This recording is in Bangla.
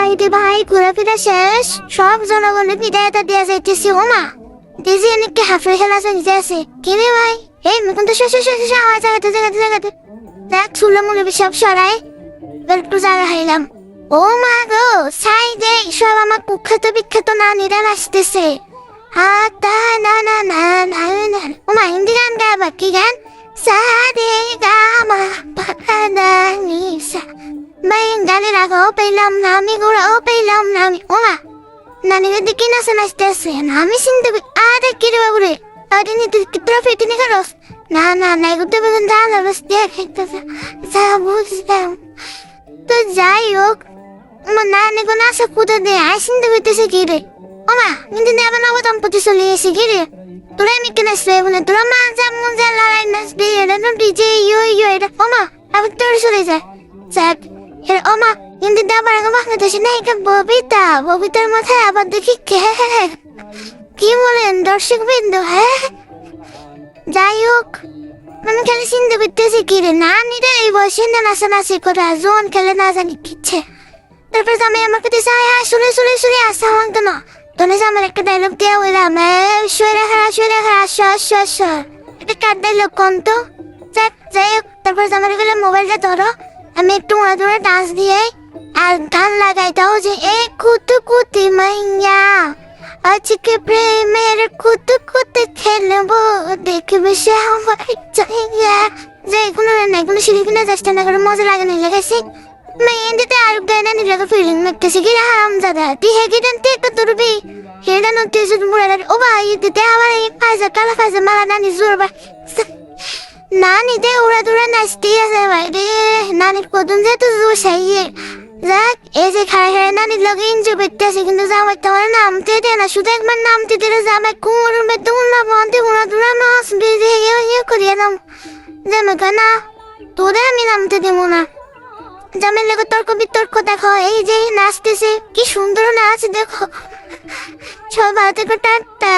বাড়িতে ভাই ঘোরাফেরা শেষ, সব জনগণের বিদায়তা দেওয়া যাইতেছে। ওমা দেখি অনেককে হাফের খেলা চলতে আছে। কিরে ভাই, এই এখন তো শেষ আমার জায়গাতে দেখ চুলো মুলো সব সরাই একটু জায়গা হাইলাম। ও মা গো, সাই দে, সব আমার কুখ্যাত বিখ্যাত নানিরা আসতেছে। ওমা হিন্দি গান গাবা, কি গান? সারে গামা পানি সা গানে রাখো পেলাম না আমি, ঘোরাও পেলাম না আমি। ওমা নানিকে দিকে নাচতে না আমি চিনতে আরে কি রে বাবুরে, আরে নি তুই তোরা ফেটে নি কারস? না এগুলো বেগুন দাঁড়া বস দিয়ে খাইতেছে যা বুঝলাম। তো যাই হোক, আমার নানি কোনো আশা কুদে দেয় আয় চিনতে পেতেছে কি রে? ওমা কিন্তু আবার নবদম্পতি চলে এসে কি রে? তোরা আমি কে নাচবে বলে তোরা মা যেমন যা লড়াই নাচবে, এটা তো ডিজে ইয়ো এটা। ওমা আবার তোর চলে যায় যাক। ওমা কিন্তু আবার আগে বাংলাদেশে নায়িকা ববিতার মাথায় আবার দেখি কি বলেন দর্শক বিন্দু। হ্যাঁ যাই হোক, আমি খালি চিনতে পেতেছি কি রে, নানিরা এই বয়সে না নাচানাচি করে জোন খেলে না জানি কিচ্ছে। তারপর আমি আমাকে দিয়েছে হ্যাঁ শুনে আসা হতো না। তোনে আমার একটা ডায়লগ দেওয়া হইলাম, সরে খারা এটা কার ডায়লগ কোন তো? যাই হোক, তারপর আমার গেলে মোবাইলটা ধরো, আমি একটু ধরে ডান্স দিয়ে আর গান লাগাইতাও যে এ কুতকুতি মাইয়া আজকে প্রেমের কুতকুতি খেলবো, দেখবে সে আমার চাইয়া। যে এগুলো সিঁড়ি কিনে চেষ্টা না করে মজা লাগে না লেগেছে। মেয়েদিতে আর গানা নিলাকে ফিলিং লাগতেছে কি হারাম দাদা তুই হেগিটান তে একটু তুরবি হেডা নতে যদি মুড়ালে ও ভাই দিতে আবার এই ফাইজা কালা ফাইজা মারা নানি জোরবা নানি দে উড়া দুরা নাচতে আছে ভাই রে। নানির কদম যেহেতু জোর সাইয়ে যাক, এই যে খাড়া নানির লগে এনজয় করতেছে, কিন্তু জামাই তোমার নামতে দে না, শুধু একবার নামতে দিলে জামাই কুমোরের মধ্যে উন্না বন্ধে উড়া দুরা নাচ বেঁধে ইয়ে করিয়ে নাম জামাই না তোদের আমি নামতে দেবো না। জামের লেগে তর্ক বিতর্ক দেখো, এই যে নাচতেছে কি সুন্দর নাচ দেখো। সবাই টাটা।